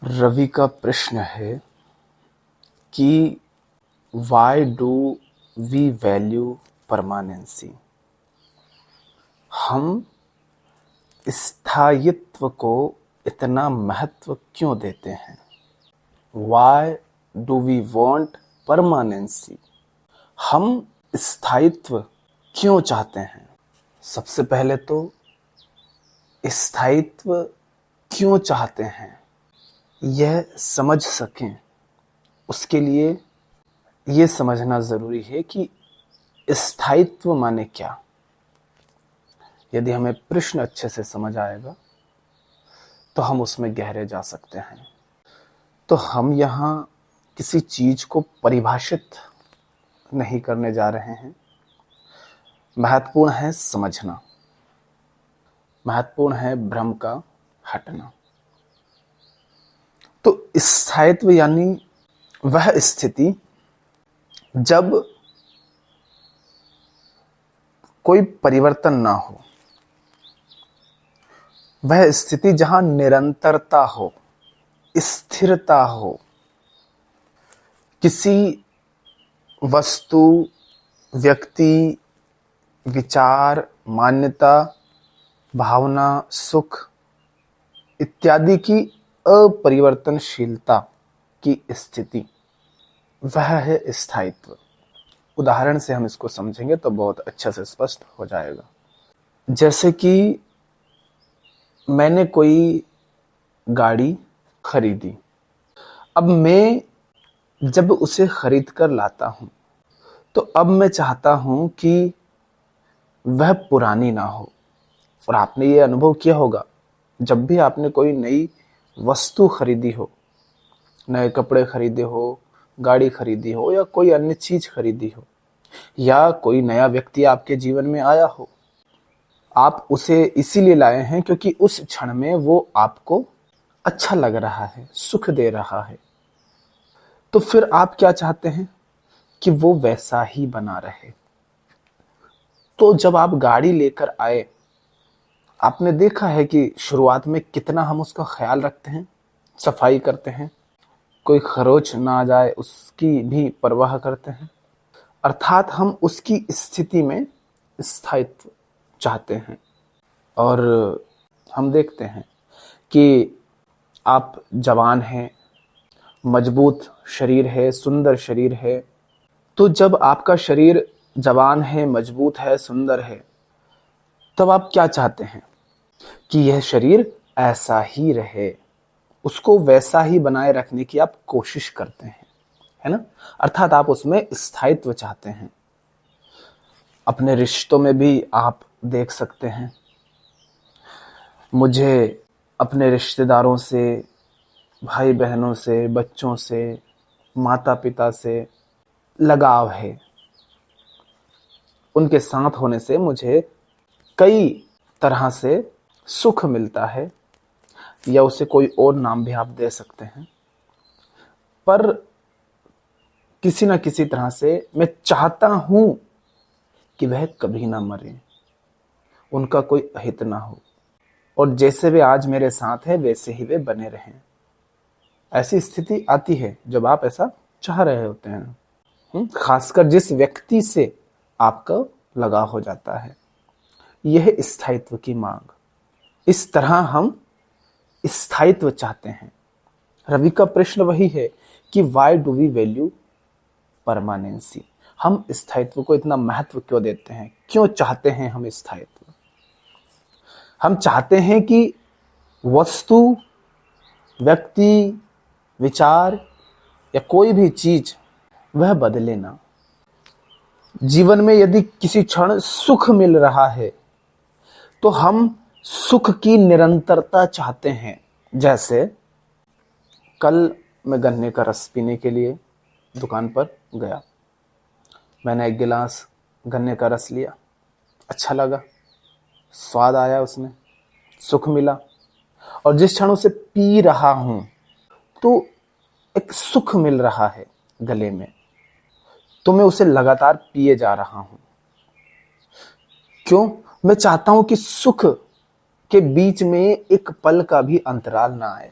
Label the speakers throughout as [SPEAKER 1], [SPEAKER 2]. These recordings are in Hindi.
[SPEAKER 1] रवि का प्रश्न है कि why do we value permanency. हम स्थायित्व को इतना महत्व क्यों देते हैं? Why do we want permanency. हम स्थायित्व क्यों चाहते हैं? सबसे पहले तो स्थायित्व क्यों चाहते हैं यह समझ सकें, उसके लिए ये समझना ज़रूरी है कि स्थायित्व माने क्या। यदि हमें प्रश्न अच्छे से समझ आएगा तो हम उसमें गहरे जा सकते हैं। तो हम यहाँ किसी चीज़ को परिभाषित नहीं करने जा रहे हैं। महत्वपूर्ण है समझना, महत्वपूर्ण है भ्रम का हटना। तो स्थायित्व यानी वह स्थिति जब कोई परिवर्तन ना हो, वह स्थिति जहां निरंतरता हो, स्थिरता हो। किसी वस्तु, व्यक्ति, विचार, मान्यता, भावना, सुख इत्यादि की अपरिवर्तनशीलता की स्थिति, वह है स्थायित्व। उदाहरण से हम इसको समझेंगे तो बहुत अच्छे से स्पष्ट हो जाएगा। जैसे कि मैंने कोई गाड़ी खरीदी। अब मैं जब उसे खरीद कर लाता हूं तो अब मैं चाहता हूं कि वह पुरानी ना हो। और आपने ये अनुभव किया होगा, जब भी आपने कोई नई वस्तु खरीदी हो, नए कपड़े खरीदे हो, गाड़ी खरीदी हो या कोई अन्य चीज खरीदी हो, या कोई नया व्यक्ति आपके जीवन में आया हो, आप उसे इसीलिए लाए हैं क्योंकि उस क्षण में वो आपको अच्छा लग रहा है, सुख दे रहा है। तो फिर आप क्या चाहते हैं कि वो वैसा ही बना रहे। तो जब आप गाड़ी लेकर आए, आपने देखा है कि शुरुआत में कितना हम उसका ख्याल रखते हैं, सफाई करते हैं, कोई खरोच ना आ जाए उसकी भी परवाह करते हैं। अर्थात हम उसकी स्थिति में स्थायित्व चाहते हैं। और हम देखते हैं कि आप जवान हैं, मजबूत शरीर है, सुंदर शरीर है। तो जब आपका शरीर जवान है, मजबूत है, सुंदर है, तब आप क्या चाहते हैं कि यह शरीर ऐसा ही रहे, उसको वैसा ही बनाए रखने की आप कोशिश करते हैं, है ना। अर्थात आप उसमें स्थायित्व चाहते हैं। अपने रिश्तों में भी आप देख सकते हैं। मुझे अपने रिश्तेदारों से, भाई बहनों से, बच्चों से, माता पिता से लगाव है। उनके साथ होने से मुझे कई तरह से सुख मिलता है, या उसे कोई और नाम भी आप दे सकते हैं। पर किसी न किसी तरह से मैं चाहता हूं कि वह कभी ना मरे, उनका कोई अहित ना हो, और जैसे वे आज मेरे साथ हैं वैसे ही वे बने रहें। ऐसी स्थिति आती है जब आप ऐसा चाह रहे होते हैं। खासकर जिस व्यक्ति से आपका लगाव हो जाता है, यह स्थायित्व की मांग। इस तरह हम स्थायित्व चाहते हैं। रवि का प्रश्न वही है कि why do we value permanency. हम स्थायित्व को इतना महत्व क्यों देते हैं, क्यों चाहते हैं हम स्थायित्व? हम चाहते हैं कि वस्तु, व्यक्ति, विचार या कोई भी चीज वह बदले ना। जीवन में यदि किसी क्षण सुख मिल रहा है तो हम सुख की निरंतरता चाहते हैं। जैसे कल मैं गन्ने का रस पीने के लिए दुकान पर गया। मैंने एक गिलास गन्ने का रस लिया, अच्छा लगा, स्वाद आया, उसमें सुख मिला। और जिस क्षण उसे पी रहा हूं तो एक सुख मिल रहा है गले में, तो मैं उसे लगातार पिए जा रहा हूं। क्यों? मैं चाहता हूं कि सुख के बीच में एक पल का भी अंतराल ना आए।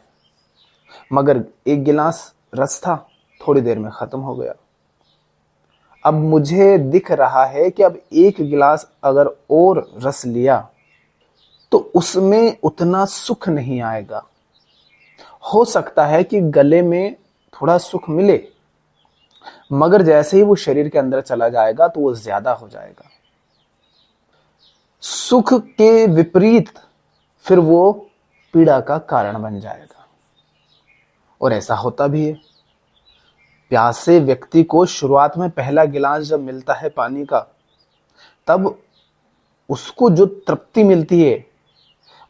[SPEAKER 1] मगर एक गिलास रस था, थोड़ी देर में खत्म हो गया। अब मुझे दिख रहा है कि अब एक गिलास अगर और रस लिया तो उसमें उतना सुख नहीं आएगा। हो सकता है कि गले में थोड़ा सुख मिले, मगर जैसे ही वो शरीर के अंदर चला जाएगा तो वो ज्यादा हो जाएगा। सुख के विपरीत फिर वो पीड़ा का कारण बन जाएगा। और ऐसा होता भी है। प्यासे व्यक्ति को शुरुआत में पहला गिलास जब मिलता है पानी का, तब उसको जो तृप्ति मिलती है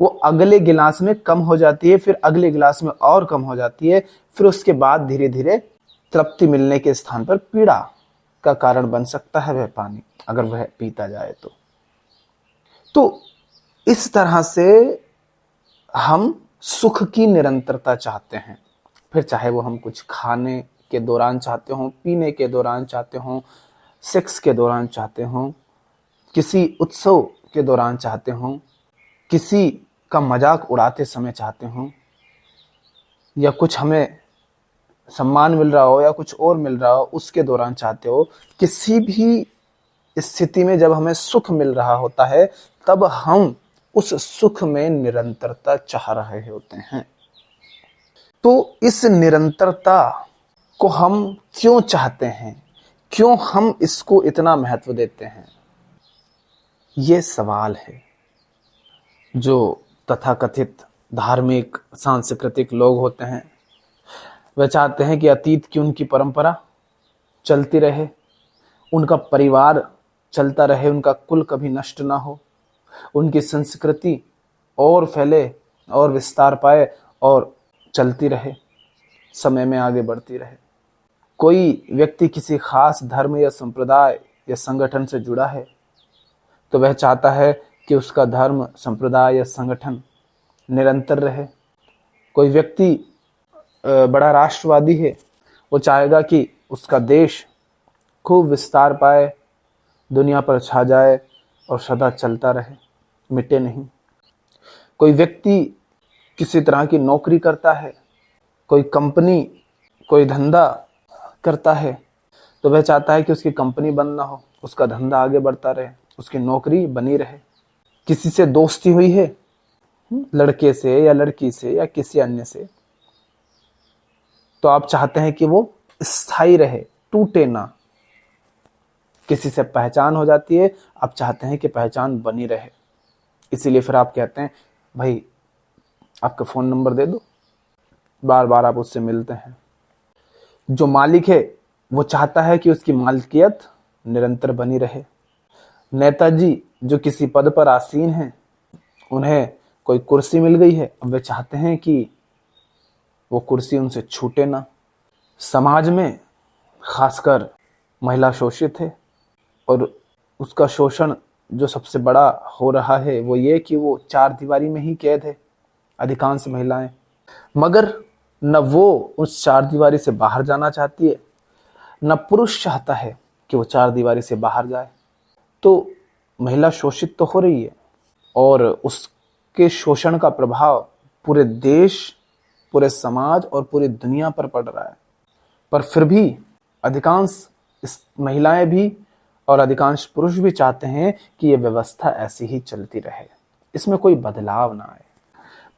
[SPEAKER 1] वो अगले गिलास में कम हो जाती है, फिर अगले गिलास में और कम हो जाती है, फिर उसके बाद धीरे धीरे तृप्ति मिलने के स्थान पर पीड़ा का कारण बन सकता है वह पानी, अगर वह पीता जाए तो इस तरह से हम सुख की निरंतरता चाहते हैं। फिर चाहे वो हम कुछ खाने के दौरान चाहते हो, पीने के दौरान चाहते हो, सेक्स के दौरान चाहते हो, किसी उत्सव के दौरान चाहते हो, किसी का मजाक उड़ाते समय चाहते हो, या कुछ हमें सम्मान मिल रहा हो या कुछ और मिल रहा हो उसके दौरान चाहते हो। किसी भी स्थिति में जब हमें सुख मिल रहा होता है तब हम उस सुख में निरंतरता चाह रहे होते हैं। तो इस निरंतरता को हम क्यों चाहते हैं, क्यों हम इसको इतना महत्व देते हैं, ये सवाल है जो तथाकथित धार्मिक सांस्कृतिक लोग होते हैं। वे चाहते हैं कि अतीत की उनकी परंपरा चलती रहे, उनका परिवार चलता रहे, उनका कुल कभी नष्ट ना हो, उनकी संस्कृति और फैले और विस्तार पाए और चलती रहे, समय में आगे बढ़ती रहे। कोई व्यक्ति किसी खास धर्म या संप्रदाय या संगठन से जुड़ा है तो वह चाहता है कि उसका धर्म, संप्रदाय या संगठन निरंतर रहे। कोई व्यक्ति बड़ा राष्ट्रवादी है, वो चाहेगा कि उसका देश खूब विस्तार पाए, दुनिया पर छा जाए और सदा चलता रहे, मिटे नहीं। कोई व्यक्ति किसी तरह की नौकरी करता है, कोई कंपनी, कोई धंधा करता है तो वह चाहता है कि उसकी कंपनी बंद ना हो, उसका धंधा आगे बढ़ता रहे, उसकी नौकरी बनी रहे। किसी से दोस्ती हुई है, लड़के से या लड़की से या किसी अन्य से, तो आप चाहते हैं कि वो स्थायी रहे, टूटे ना। किसी से पहचान हो जाती है, आप चाहते हैं कि पहचान बनी रहे, इसीलिए फिर आप कहते हैं भाई आपका फोन नंबर दे दो, बार बार आप उससे मिलते हैं। जो मालिक है वो चाहता है कि उसकी मालिकियत निरंतर बनी रहे। नेताजी जो किसी पद पर आसीन हैं, उन्हें कोई कुर्सी मिल गई है, अब वे चाहते हैं कि वो कुर्सी उनसे छूटे ना। समाज में खासकर महिला शोषित है और उसका शोषण जो सबसे बड़ा हो रहा है वो ये कि वो चार दीवारी में ही कैद है, अधिकांश महिलाएं। मगर न वो उस चार दीवारी से बाहर जाना चाहती है, न पुरुष चाहता है कि वो चार दीवारी से बाहर जाए। तो महिला शोषित तो हो रही है और उसके शोषण का प्रभाव पूरे देश, पूरे समाज और पूरी दुनिया पर पड़ रहा है। पर फिर भी अधिकांश महिलाएं भी और अधिकांश पुरुष भी चाहते हैं कि ये व्यवस्था ऐसी ही चलती रहे, इसमें कोई बदलाव ना आए।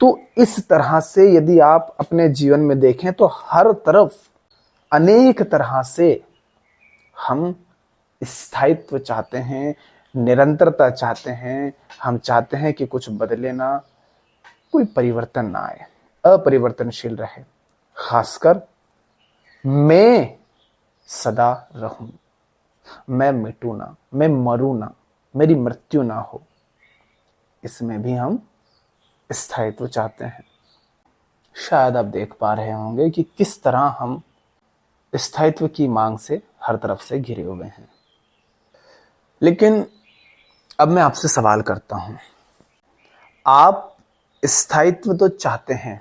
[SPEAKER 1] तो इस तरह से यदि आप अपने जीवन में देखें तो हर तरफ अनेक तरह से हम स्थायित्व चाहते हैं, निरंतरता चाहते हैं। हम चाहते हैं कि कुछ बदले ना, कोई परिवर्तन ना आए, अपरिवर्तनशील रहे। खासकर मैं सदा रहूं, मैं मिटू ना, मैं मरूं ना, मेरी मृत्यु ना हो, इसमें भी हम स्थायित्व चाहते हैं। शायद आप देख पा रहे होंगे कि किस तरह हम स्थायित्व की मांग से हर तरफ से घिरे हुए हैं। लेकिन अब मैं आपसे सवाल करता हूं, आप स्थायित्व तो चाहते हैं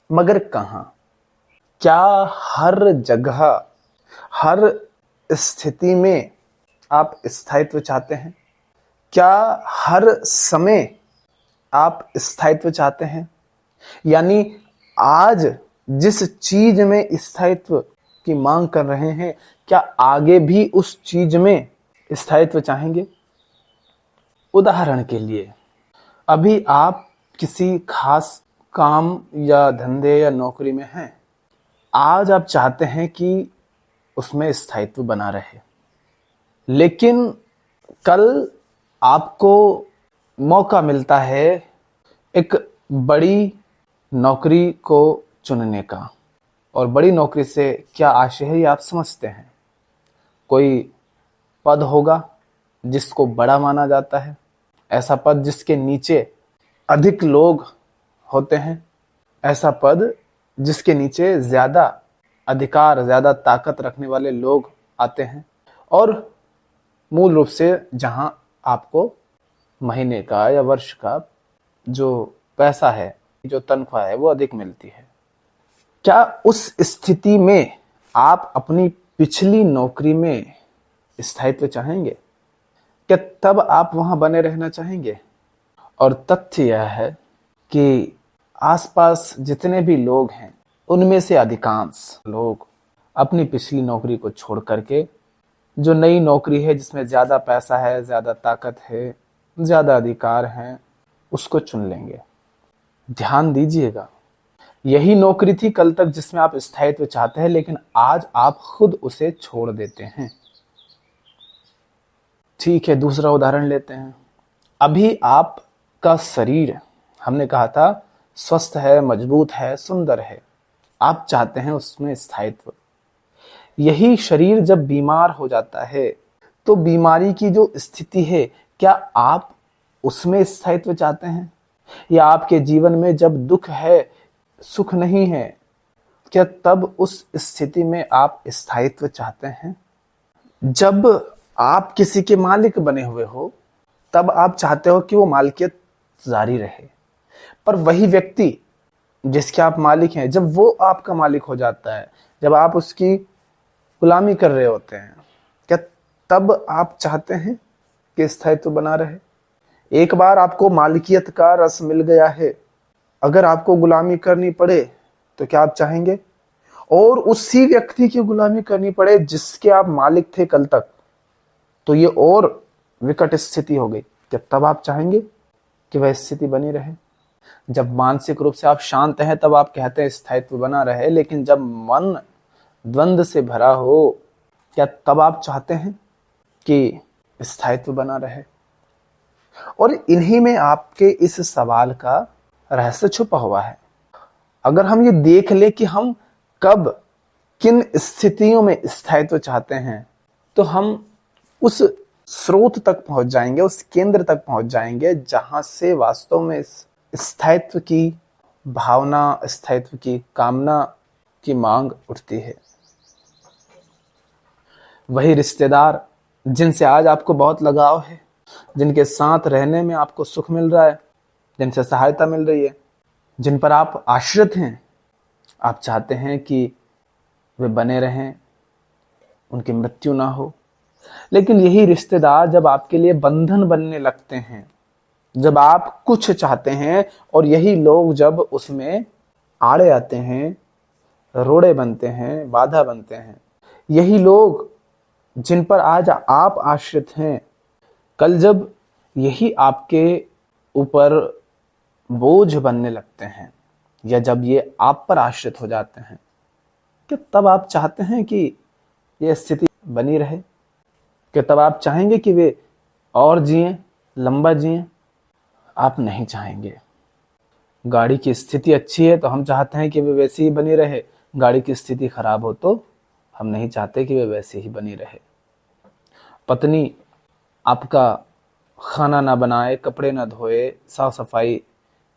[SPEAKER 1] मगर कहां? क्या हर जगह, हर स्थिति में आप स्थायित्व चाहते हैं? क्या हर समय आप स्थायित्व चाहते हैं? यानी आज जिस चीज में स्थायित्व की मांग कर रहे हैं, क्या आगे भी उस चीज में स्थायित्व चाहेंगे? उदाहरण के लिए, अभी आप किसी खास काम या धंधे या नौकरी में हैं। आज आप चाहते हैं कि उसमें स्थायित्व बना रहे, लेकिन कल आपको मौका मिलता है एक बड़ी नौकरी को चुनने का। और बड़ी नौकरी से क्या आशय है ये आप समझते हैं। कोई पद होगा जिसको बड़ा माना जाता है, ऐसा पद जिसके नीचे अधिक लोग होते हैं, ऐसा पद जिसके नीचे ज्यादा अधिकार, ज्यादा ताकत रखने वाले लोग आते हैं, और मूल रूप से जहां आपको महीने का या वर्ष का जो पैसा है, जो तनख्वाह है, वो अधिक मिलती है। क्या उस स्थिति में आप अपनी पिछली नौकरी में स्थायित्व चाहेंगे? क्या तब आप वहां बने रहना चाहेंगे? और तथ्य यह है कि आसपास जितने भी लोग हैं, उनमें से अधिकांश लोग अपनी पिछली नौकरी को छोड़ करके जो नई नौकरी है, जिसमें ज्यादा पैसा है, ज्यादा ताकत है, ज्यादा अधिकार हैं, उसको चुन लेंगे। ध्यान दीजिएगा, यही नौकरी थी कल तक जिसमें आप स्थायित्व चाहते हैं, लेकिन आज आप खुद उसे छोड़ देते हैं। ठीक है, दूसरा उदाहरण लेते हैं। अभी आपका शरीर, हमने कहा था, स्वस्थ है, मजबूत है, सुंदर है। आप चाहते हैं उसमें स्थायित्व। यही शरीर जब बीमार हो जाता है, तो बीमारी की जो स्थिति है, क्या आप उसमें स्थायित्व चाहते हैं? या आपके जीवन में जब दुख है, सुख नहीं है, क्या तब उस स्थिति में आप स्थायित्व चाहते हैं? जब आप किसी के मालिक बने हुए हो, तब आप चाहते हो कि वो मालिकियत जारी रहे। पर वही व्यक्ति जिसके आप मालिक हैं, जब वो आपका मालिक हो जाता है, जब आप उसकी गुलामी कर रहे होते हैं, क्या तब आप चाहते हैं कि स्थायित्व बना रहे? एक बार आपको मालिकियत का रस मिल गया है, अगर आपको गुलामी करनी पड़े तो क्या आप चाहेंगे? और उसी व्यक्ति की गुलामी करनी पड़े जिसके आप मालिक थे कल तक, तो ये और विकट स्थिति हो गई। क्या तब आप चाहेंगे कि वह स्थिति बनी रहे? जब मानसिक रूप से आप शांत हैं, तब आप कहते हैं स्थायित्व बना रहे, लेकिन जब मन द्वंद्व से भरा हो, क्या तब आप चाहते हैं कि स्थायित्व बना रहे? और इन्हीं में आपके इस सवाल का रहस्य छुपा हुआ है। अगर हम ये देख ले कि हम कब किन स्थितियों में स्थायित्व चाहते हैं, तो हम उस स्रोत तक पहुंच जाएंगे, उस केंद्र तक पहुंच जाएंगे जहां से वास्तव में स्थायित्व की भावना, स्थायित्व की कामना की मांग उठती है। वही रिश्तेदार जिनसे आज आपको बहुत लगाव है, जिनके साथ रहने में आपको सुख मिल रहा है, जिनसे सहायता मिल रही है, जिन पर आप आश्रित हैं, आप चाहते हैं कि वे बने रहें, उनकी मृत्यु ना हो। लेकिन यही रिश्तेदार जब आपके लिए बंधन बनने लगते हैं, जब आप कुछ चाहते हैं, और यही लोग जब उसमें आड़े आते हैं, रोड़े बनते हैं, बाधा बनते हैं, यही लोग जिन पर आज आप आश्रित हैं, कल जब यही आपके ऊपर बोझ बनने लगते हैं, या जब ये आप पर आश्रित हो जाते हैं, क्या तब आप चाहते हैं कि यह स्थिति बनी रहे? क्या तब आप चाहेंगे कि वे और जिएं, लंबा जिएं? आप नहीं चाहेंगे। गाड़ी की स्थिति अच्छी है तो हम चाहते हैं कि वे वैसी ही बनी रहे, गाड़ी की स्थिति खराब हो तो हम नहीं चाहते कि वे वैसे ही बनी रहे। पत्नी आपका खाना ना बनाए, कपड़े ना धोए, साफ सफाई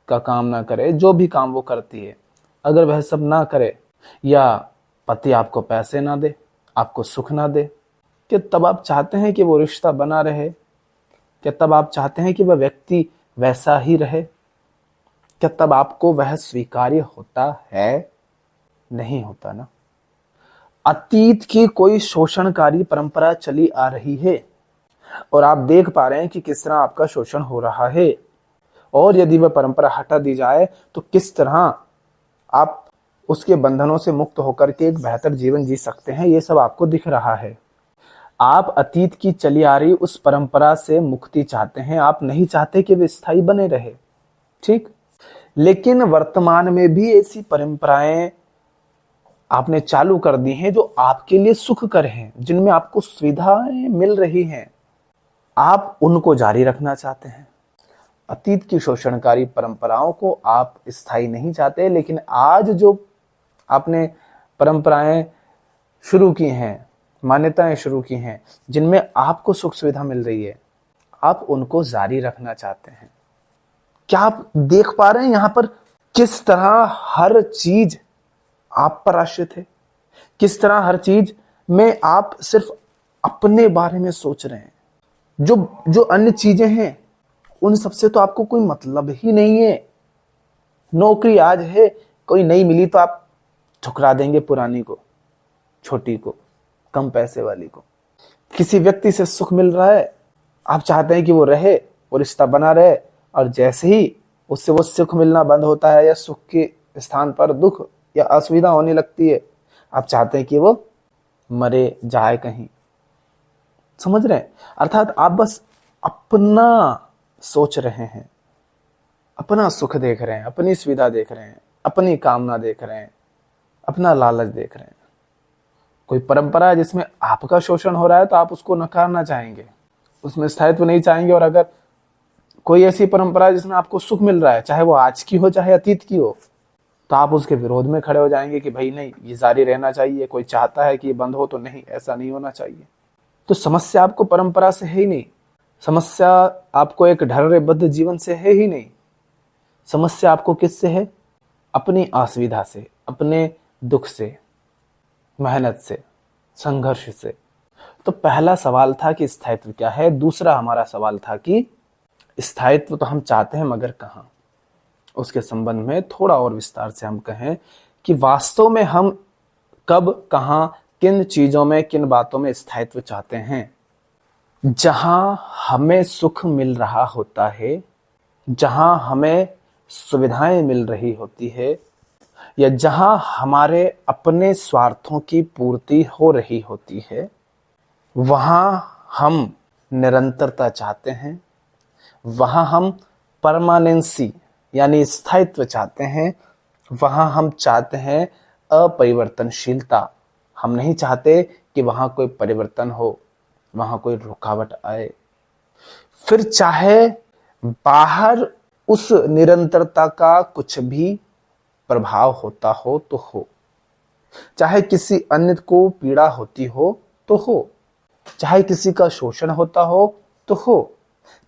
[SPEAKER 1] का काम ना करे, जो भी काम वो करती है, अगर वह सब ना करे, या पति आपको पैसे ना दे, आपको सुख ना दे, क्या तब आप चाहते हैं कि वो रिश्ता बना रहे? क्या तब आप चाहते हैं कि वह व्यक्ति वैसा ही रहे? क्या तब आपको वह स्वीकार्य होता है? नहीं होता ना। अतीत की कोई शोषणकारी परंपरा चली आ रही है, और आप देख पा रहे हैं कि किस तरह आपका शोषण हो रहा है, और यदि वह परंपरा हटा दी जाए तो किस तरह आप उसके बंधनों से मुक्त होकर के एक बेहतर जीवन जी सकते हैं, ये सब आपको दिख रहा है। आप अतीत की चली आ रही उस परंपरा से मुक्ति चाहते हैं, आप नहीं चाहते कि वे स्थायी बने रहे, ठीक। लेकिन वर्तमान में भी ऐसी परंपराएं आपने चालू कर दी हैं जो आपके लिए सुखकर हैं, जिनमें आपको सुविधाएं मिल रही हैं, आप उनको जारी रखना चाहते हैं। अतीत की शोषणकारी परंपराओं को आप स्थायी नहीं चाहते, लेकिन आज जो आपने परंपराएं शुरू की हैं, मान्यताएं शुरू की हैं, जिनमें आपको सुख सुविधा मिल रही है, आप उनको जारी रखना चाहते हैं। क्या आप देख पा रहे हैं यहां पर किस तरह हर चीज आप पर आश्रित है, किस तरह हर चीज में आप सिर्फ अपने बारे में सोच रहे हैं। जो जो अन्य चीजें हैं उन सबसे तो आपको कोई मतलब ही नहीं है। नौकरी आज है, कोई नई मिली तो आप ठुकरा देंगे पुरानी को, छोटी को, कम पैसे वाली को। किसी व्यक्ति से सुख मिल रहा है, आप चाहते हैं कि वो रहे, वो रिश्ता बना रहे, और जैसे ही उससे वो सुख मिलना बंद होता है या सुख के स्थान पर दुख या असुविधा होने लगती है, आप चाहते हैं कि वो मरे जाए कहीं। समझ रहे हैं? अर्थात आप बस अपना सोच रहे हैं, अपना सुख देख रहे हैं, अपनी सुविधा देख रहे हैं, अपनी कामना देख रहे हैं, अपना लालच देख रहे हैं। कोई परंपरा है जिसमें आपका शोषण हो रहा है तो आप उसको नकारना चाहेंगे, उसमें स्थायित्व नहीं चाहेंगे। और अगर कोई ऐसी परंपरा है जिसमें आपको सुख मिल रहा है, चाहे वो आज की हो चाहे अतीत की हो, तो आप उसके विरोध में खड़े हो जाएंगे कि भाई नहीं, ये जारी रहना चाहिए। कोई चाहता है कि ये बंद हो, तो नहीं, ऐसा नहीं होना चाहिए। तो समस्या आपको परंपरा से है ही नहीं, समस्या आपको एक ढर्रेबद्ध जीवन से है ही नहीं। समस्या आपको किससे है? अपनी असुविधा से, अपने दुख से, मेहनत से, संघर्ष से। तो पहला सवाल था कि स्थायित्व क्या है। दूसरा हमारा सवाल था कि स्थायित्व तो हम चाहते हैं मगर कहां। उसके संबंध में थोड़ा और विस्तार से हम कहें कि वास्तव में हम कब, कहां, किन चीजों में, किन बातों में स्थायित्व चाहते हैं। जहां हमें सुख मिल रहा होता है, जहां हमें सुविधाएं मिल रही होती है, या जहां हमारे अपने स्वार्थों की पूर्ति हो रही होती है, वहां हम निरंतरता चाहते हैं, वहां हम परमानेंसी यानी स्थायित्व चाहते हैं, वहां हम चाहते हैं अपरिवर्तनशीलता। हम नहीं चाहते कि वहां कोई परिवर्तन हो, वहां कोई रुकावट आए। फिर चाहे बाहर उस निरंतरता का कुछ भी प्रभाव होता हो तो हो, चाहे किसी अन्य को पीड़ा होती हो तो हो, चाहे किसी का शोषण होता हो तो हो,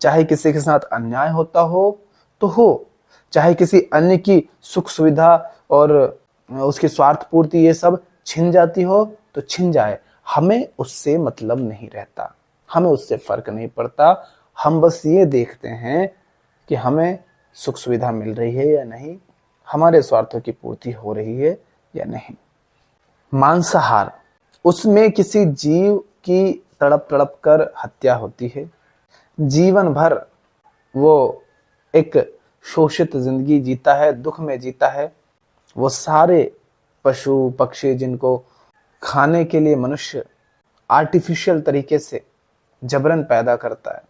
[SPEAKER 1] चाहे किसी के साथ अन्याय होता हो तो हो, चाहे किसी अन्य की सुख सुविधा और उसकी स्वार्थ पूर्ति ये सब छिन जाती हो तो छिन जाए। हमें उससे मतलब नहीं रहता, हमें उससे फर्क नहीं पड़ता। हम बस ये देखते हैं कि हमें सुख सुविधा मिल रही है या नहीं, हमारे स्वार्थों की पूर्ति हो रही है या नहीं। मांसाहार, उसमें किसी जीव की तड़प तड़प कर हत्या होती है। जीवन भर वो एक शोषित जिंदगी जीता है, दुख में जीता है। वो सारे पशु पक्षी जिनको खाने के लिए मनुष्य आर्टिफिशियल तरीके से जबरन पैदा करता है,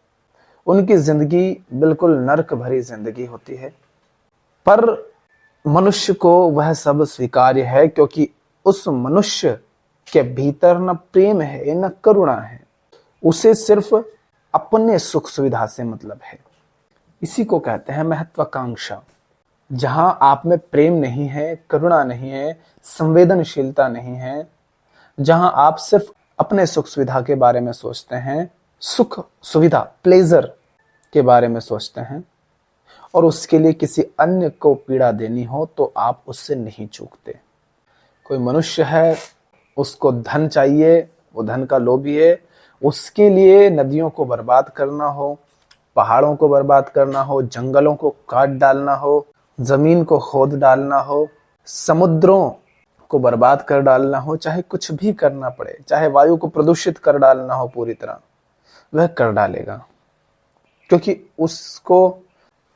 [SPEAKER 1] उनकी जिंदगी बिल्कुल नर्क भरी जिंदगी होती है। पर मनुष्य को वह सब स्वीकार्य है, क्योंकि उस मनुष्य के भीतर न प्रेम है न करुणा है, उसे सिर्फ अपने सुख सुविधा से मतलब है। इसी को कहते हैं महत्वाकांक्षा। जहां आप में प्रेम नहीं है, करुणा नहीं है, संवेदनशीलता नहीं है, जहां आप सिर्फ अपने सुख सुविधा के बारे में सोचते हैं, सुख सुविधा प्लेजर के बारे में सोचते हैं, और उसके लिए किसी अन्य को पीड़ा देनी हो तो आप उससे नहीं चूकते। कोई मनुष्य है, उसको धन चाहिए, वो धन का लोभी है, उसके लिए नदियों को बर्बाद करना हो, पहाड़ों को बर्बाद करना हो, जंगलों को काट डालना हो, जमीन को खोद डालना हो, समुद्रों को बर्बाद कर डालना हो, चाहे कुछ भी करना पड़े, चाहे वायु को प्रदूषित कर डालना हो पूरी तरह, वह कर डालेगा। क्योंकि उसको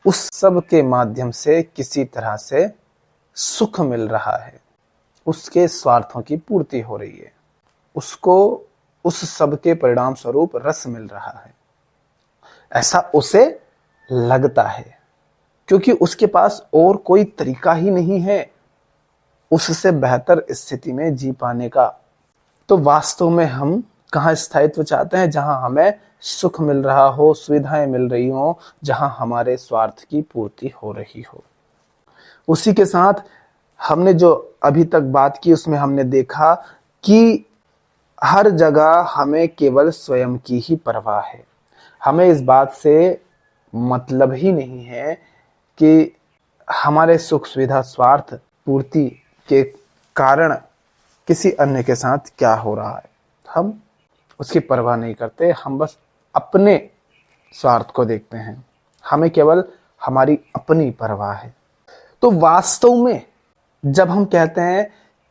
[SPEAKER 1] उस सब के माध्यम से किसी तरह से सुख मिल रहा है, उसके स्वार्थों की पूर्ति हो रही है, उसको उस सब के परिणाम स्वरूप रस मिल रहा है, ऐसा उसे लगता है, क्योंकि उसके पास और कोई तरीका ही नहीं है उससे बेहतर स्थिति में जी पाने का। तो वास्तव में हम कहाँ स्थायित्व चाहते हैं? जहां हमें सुख मिल रहा हो, सुविधाएं मिल रही हो, जहां हमारे स्वार्थ की पूर्ति हो रही हो। उसी के साथ हमने जो अभी तक बात की उसमें हमने देखा कि हर जगह हमें केवल स्वयं की ही परवाह है। हमें इस बात से मतलब ही नहीं है कि हमारे सुख सुविधा स्वार्थ पूर्ति के कारण किसी अन्य के साथ क्या हो रहा है, हम उसकी परवाह नहीं करते। हम बस अपने स्वार्थ को देखते हैं, हमें केवल हमारी अपनी परवाह है। तो वास्तव में जब हम कहते हैं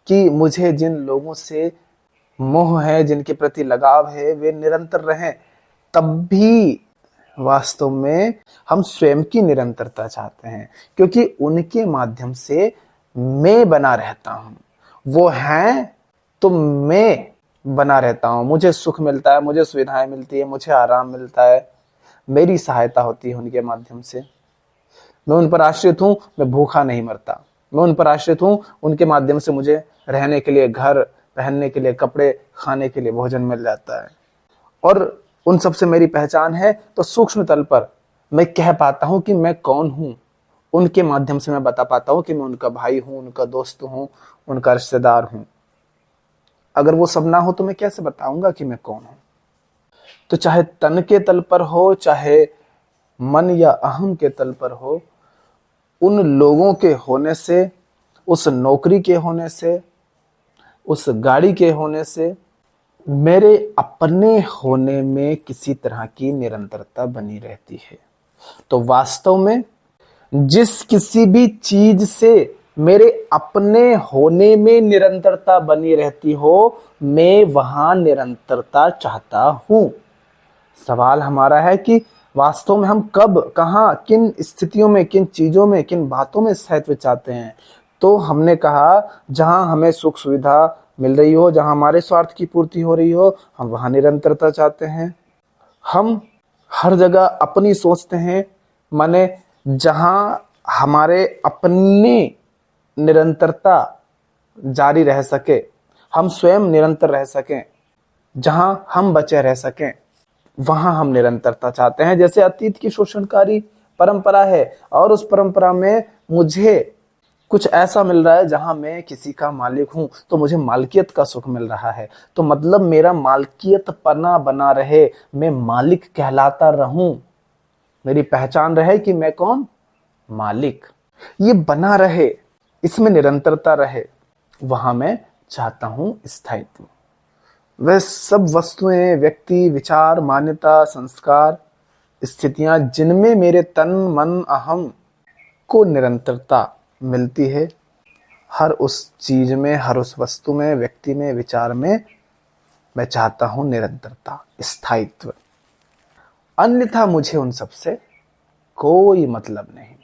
[SPEAKER 1] कि मुझे जिन लोगों से मोह है, जिनके प्रति लगाव है, वे निरंतर रहें, तब भी वास्तव में हम स्वयं की निरंतरता चाहते हैं, क्योंकि उनके माध्यम से मैं बना रहता हूं। वो हैं तो मैं बना रहता हूं, मुझे सुख मिलता है, मुझे सुविधाएं मिलती है, मुझे आराम मिलता है, मेरी सहायता होती है उनके माध्यम से। मैं उन पर आश्रित हूं, मैं भूखा नहीं मरता। मैं उन पर आश्रित हूं, उनके माध्यम से मुझे रहने के लिए घर, पहनने के लिए कपड़े, खाने के लिए भोजन मिल जाता है। और उन सब से मेरी पहचान है, तो सूक्ष्म तल पर मैं कह पाता हूं कि मैं कौन हूं। उनके माध्यम से मैं बता पाता हूं कि मैं उनका भाई हूं, उनका दोस्त हूं, उनका रिश्तेदार हूं। अगर वो सब ना हो तो मैं कैसे बताऊंगा कि मैं कौन हूं? तो चाहे तन के तल पर हो, चाहे मन या अहम के तल पर हो, उन लोगों के होने से, उस नौकरी के होने से, उस गाड़ी के होने से मेरे अपने होने में किसी तरह की निरंतरता बनी रहती है। तो वास्तव में जिस किसी भी चीज से मेरे अपने होने में निरंतरता बनी रहती हो, मैं वहां निरंतरता चाहता हूं। सवाल हमारा है कि वास्तव में हम कब, कहां, किन स्थितियों में, किन चीजों में, किन बातों में स्थायित्व चाहते हैं? तो हमने कहा जहां हमें सुख सुविधा मिल रही हो, जहां हमारे स्वार्थ की पूर्ति हो रही हो, हम वहां निरंतरता चाहते हैं। हम हर जगह अपनी सोचते हैं, माने जहां हमारे अपने निरंतरता जारी रह सके, हम स्वयं निरंतर रह सकें, जहां हम बचे रह सकें, वहां हम निरंतरता चाहते हैं। जैसे अतीत की शोषणकारी परंपरा है और उस परंपरा में मुझे कुछ ऐसा मिल रहा है जहां मैं किसी का मालिक हूं, तो मुझे मालकियत का सुख मिल रहा है। तो मतलब मेरा मालकियत पना बना रहे, मैं मालिक कहलाता रहूं, मेरी पहचान रहे कि मैं कौन, मालिक, ये बना रहे, इसमें निरंतरता रहे, वहां मैं चाहता हूं स्थायित्व। वह सब वस्तुएं, व्यक्ति, विचार, मान्यता, संस्कार, स्थितियां जिनमें मेरे तन मन अहम को निरंतरता मिलती है, हर उस चीज में, हर उस वस्तु में, व्यक्ति में, विचार में मैं चाहता हूं निरंतरता, स्थायित्व। अन्यथा मुझे उन सब से कोई मतलब नहीं।